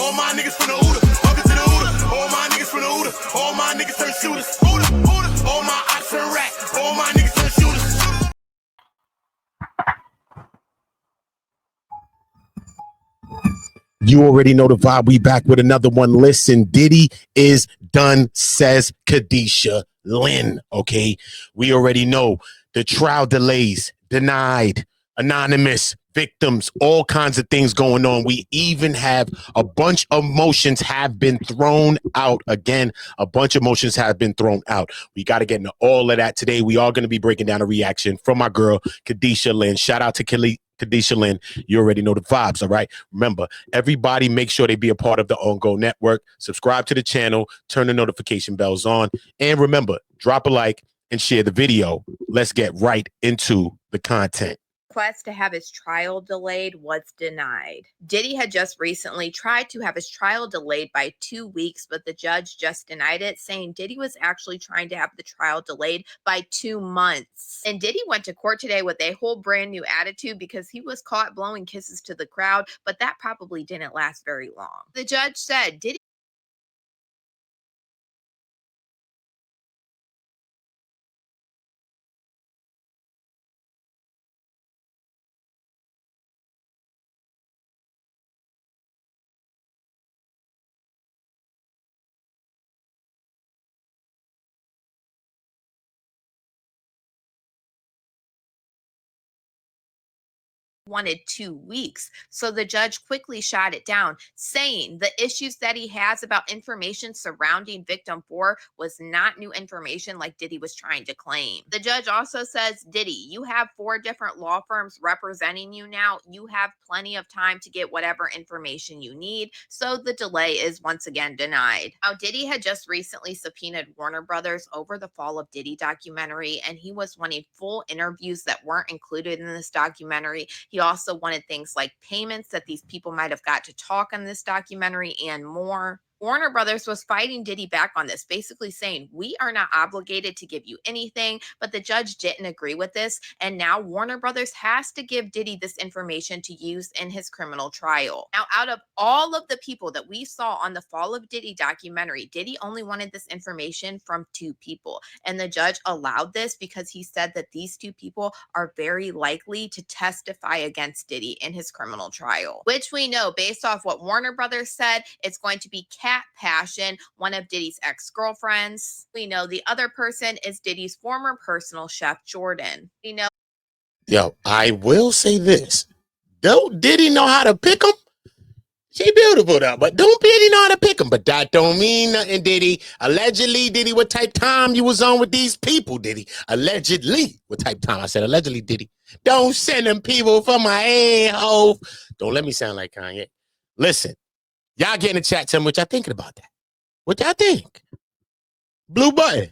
All my niggas from the Ooda, up into the Ooda. All my niggas from the Ooda, all my niggas turn shooters. Ooda, Ooda. All my ops turn rap, all my niggas turn shooters. You already know the vibe. We back with another one. Listen, Diddy is done, says Kadisha Lynn. Okay, we already know the trial delays, denied, anonymous, victims, all kinds of things going on. We even have a bunch of motions have been thrown out. Again, a bunch of motions have been thrown out. We got to get into all of that today. We are going to be breaking down a reaction from my girl, Kadisha Lynn. Shout out to Kadisha Lynn. You already know the vibes, all right? Remember, everybody make sure they be a part of the On Go Network. Subscribe to the channel, turn the notification bells on, and remember, drop a like and share the video. Let's get right into the content. Request to have his trial delayed was denied. Diddy had just recently tried to have his trial delayed by 2 weeks, but the judge just denied it, saying Diddy was actually trying to have the trial delayed by 2 months. And Diddy went to court today with a whole brand new attitude because he was caught blowing kisses to the crowd, but that probably didn't last very long. The judge said Diddy wanted 2 weeks. So the judge quickly shot it down, saying the issues that he has about information surrounding victim 4 was not new information like Diddy was trying to claim. The judge also says, Diddy, you have 4 different law firms representing you now. You have plenty of time to get whatever information you need. So the delay is once again denied. Now, Diddy had just recently subpoenaed Warner Brothers over the Fall of Diddy documentary, and he was wanting full interviews that weren't included in this documentary. He also wanted things like payments that these people might have got to talk on this documentary and more. Warner Brothers was fighting Diddy back on this, basically saying, we are not obligated to give you anything, but the judge didn't agree with this. And now Warner Brothers has to give Diddy this information to use in his criminal trial. Now, out of all of the people that we saw on the Fall of Diddy documentary, Diddy only wanted this information from 2 people. And the judge allowed this because he said that these 2 people are very likely to testify against Diddy in his criminal trial, which we know based off what Warner Brothers said, it's going to be Cat Passion, one of Diddy's ex-girlfriends. We know the other person is Diddy's former personal chef, Jordan. We know. Yo, I will say this. Don't Diddy know how to pick them? She beautiful though, but don't Diddy know how to pick them? But that don't mean nothing, Diddy. Allegedly, Diddy, what type time you was on with these people, Diddy? Allegedly, what type time? I said allegedly, Diddy. Don't send them people for my a-hole. Don't let me sound like Kanye. Listen, y'all get in the chat, tell me what y'all thinking about that. What y'all think? Blue button.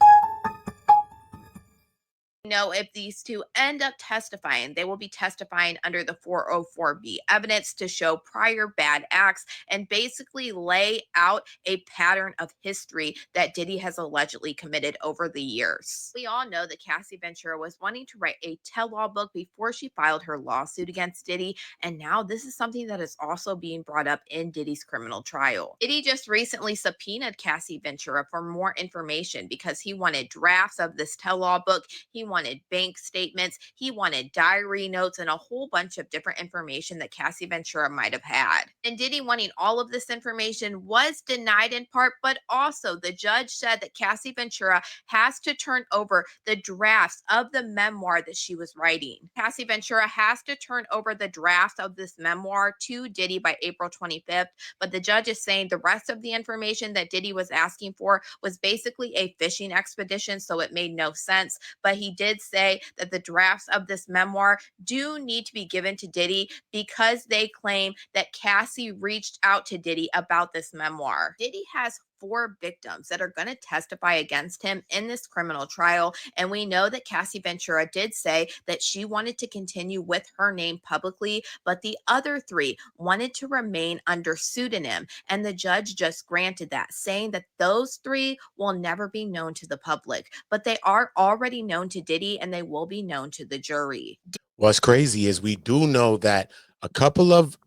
Know if these 2 end up testifying, they will be testifying under the 404B evidence to show prior bad acts and basically lay out a pattern of history that Diddy has allegedly committed over the years. We all know that Cassie Ventura was wanting to write a tell-all book before she filed her lawsuit against Diddy, and now this is something that is also being brought up in Diddy's criminal trial. Diddy just recently subpoenaed Cassie Ventura for more information because he wanted drafts of this tell-all book. He wanted bank statements, he wanted diary notes, and a whole bunch of different information that Cassie Ventura might have had. And Diddy wanting all of this information was denied in part, but also the judge said that Cassie Ventura has to turn over the drafts of the memoir that she was writing. Cassie Ventura has to turn over the draft of this memoir to Diddy by April 25th, but the judge is saying the rest of the information that Diddy was asking for was basically a fishing expedition, so it made no sense. But he did say that the drafts of this memoir do need to be given to Diddy because they claim that Cassie reached out to Diddy about this memoir. Diddy has 4 victims that are going to testify against him in this criminal trial. And we know that Cassie Ventura did say that she wanted to continue with her name publicly, but the other 3 wanted to remain under pseudonym. And the judge just granted that, saying that those 3 will never be known to the public, but they are already known to Diddy and they will be known to the jury. What's crazy is we do know that a couple of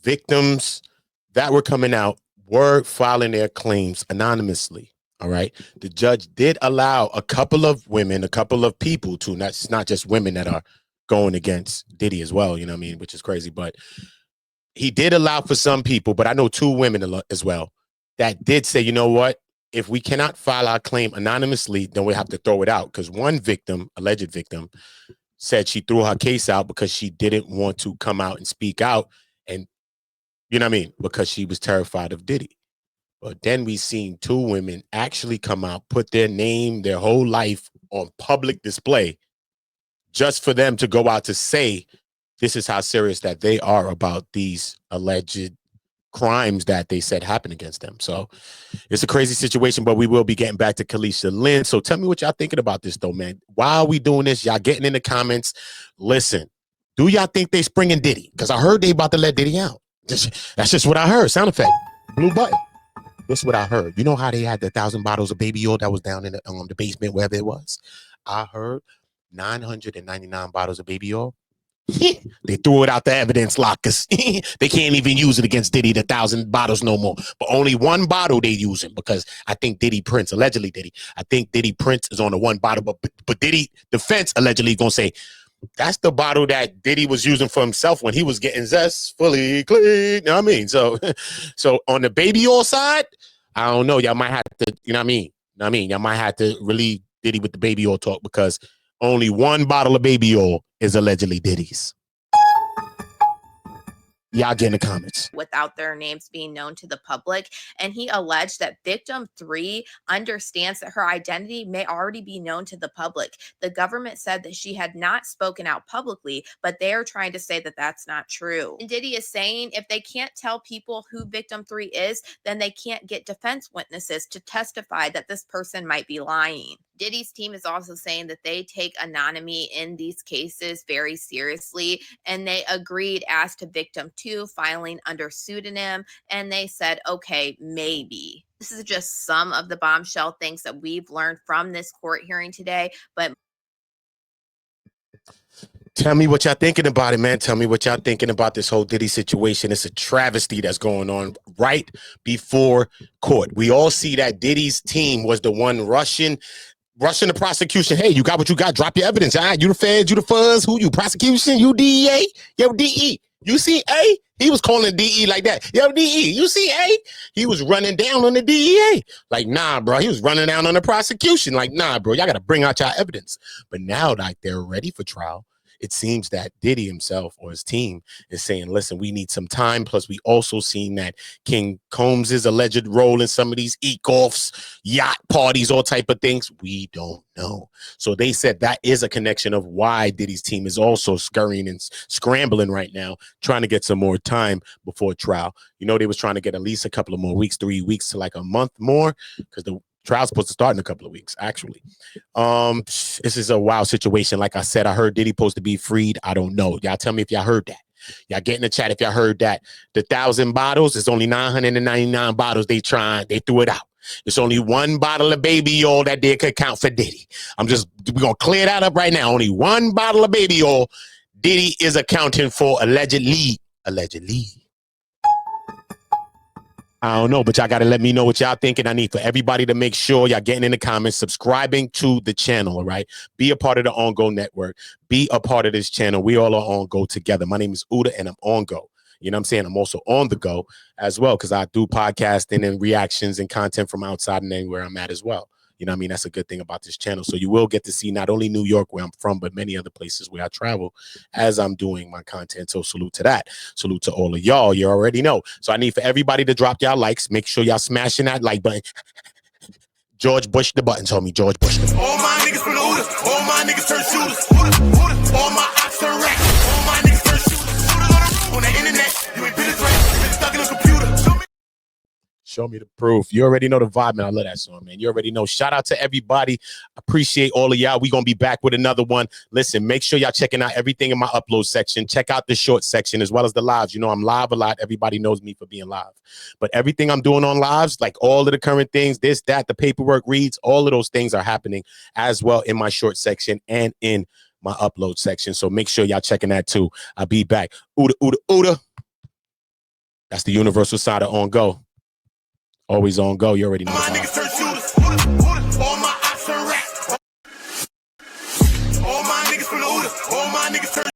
victims that were coming out were filing their claims anonymously. All right. The judge did allow a couple of women, a couple of people to, it's not just women that are going against Diddy as well, you know what I mean, which is crazy. But he did allow for some people, but I know 2 women as well that did say, you know what? If we cannot file our claim anonymously, then we have to throw it out. Because one victim, alleged victim, said she threw her case out because she didn't want to come out and speak out. And you know what I mean? Because she was terrified of Diddy. But then we seen 2 women actually come out, put their name, their whole life on public display just for them to go out to say this is how serious that they are about these alleged crimes that they said happened against them. So it's a crazy situation, but we will be getting back to Kadisha Lynn. So tell me what y'all thinking about this though, man. Why are we doing this? Y'all getting in the comments. Listen, do y'all think they springing Diddy? Because I heard they about to let Diddy out. That's just what I heard. Sound effect. Blue button. This is what I heard. You know how they had the 1,000 bottles of baby oil that was down in the basement, wherever it was? I heard 999 bottles of baby oil. They threw it out the evidence lockers. They can't even use it against Diddy, the 1,000 bottles no more. But only 1 bottle they using because I think Diddy Prince, allegedly Diddy, I think Diddy Prince is on the 1 bottle, but Diddy defense allegedly gonna say, that's the bottle that Diddy was using for himself when he was getting zestfully clean. You know what I mean? So on the baby oil side, I don't know. Y'all might have to, you know what I mean? Y'all might have to relieve Diddy with the baby oil talk because only 1 bottle of baby oil is allegedly Diddy's. Y'all get in the comments. Without their names being known to the public. And he alleged that victim 3 understands that her identity may already be known to the public. The government said that she had not spoken out publicly, but they are trying to say that that's not true. And Diddy is saying if they can't tell people who victim 3 is, then they can't get defense witnesses to testify that this person might be lying. Diddy's team is also saying that they take anonymity in these cases very seriously, and they agreed as to victim 2 filing under pseudonym, and they said, okay, maybe. This is just some of the bombshell things that we've learned from this court hearing today, but tell me what y'all thinking about it, man. Tell me what y'all thinking about this whole Diddy situation. It's a travesty that's going on right before court. We all see that Diddy's team was the one rushing the prosecution. Hey, you got what you got. Drop your evidence. All right, you the feds, you the fuzz. Who you? Prosecution? You DEA? Yo, DE. You see A? He was calling DE like that. Yo, DE. You see A? He was running down on the DEA. Like, nah, bro. He was running down on the prosecution. Like, nah, bro. Y'all got to bring out y'all evidence. But now, like, they're ready for trial. It seems that Diddy himself or his team is saying, listen, we need some time. Plus, we also seen that King Combs's alleged role in some of these eat-offs, yacht parties, all type of things. We don't know. So they said that is a connection of why Diddy's team is also scurrying and scrambling right now, trying to get some more time before trial. You know, they was trying to get at least a couple of more weeks, 3 weeks to like a month more, because the trial's supposed to start in a couple of weeks, actually. This is a wild situation. Like I said, I heard Diddy supposed to be freed. I don't know. Y'all tell me if y'all heard that. Y'all get in the chat if y'all heard that. The 1,000 bottles, it's only 999 bottles they threw it out. It's only 1 bottle of baby oil that they could count for Diddy. We're going to clear that up right now. Only 1 bottle of baby oil Diddy is accounting for allegedly. I don't know, but y'all got to let me know what y'all thinking. I need for everybody to make sure y'all getting in the comments, subscribing to the channel, all right? Be a part of the On Go Network. Be a part of this channel. We all are on Go together. My name is Uda, and I'm on Go. You know what I'm saying? I'm also on the go as well because I do podcasting and reactions and content from outside and anywhere I'm at as well. You know what I mean? That's a good thing about this channel. So you will get to see not only New York, where I'm from, but many other places where I travel as I'm doing my content. So salute to that. Salute to all of y'all. You already know. So I need for everybody to drop y'all likes. Make sure y'all smashing that like button. George Bush the button told me. George Bush the button. All my niggas from the Uda. All my niggas turn shooters. All my ops turn racks. All my niggas turn shooters. On the internet, you ain't been right. You been stuck in a computer. Show me the proof. You already know the vibe, man. I love that song, man. You already know. Shout out to everybody. Appreciate all of y'all. We're going to be back with another one. Listen, make sure y'all checking out everything in my upload section. Check out the short section as well as the lives. You know, I'm live a lot. Everybody knows me for being live. But everything I'm doing on lives, like all of the current things, this, that, the paperwork reads, all of those things are happening as well in my short section and in my upload section. So make sure y'all checking that too. I'll be back. Uda, Uda, Uda. That's the universal side of On Go. Always on go. You already know. All my niggas turn shooters. All my ops turn rats. All my niggas from the Uda. All my niggas turn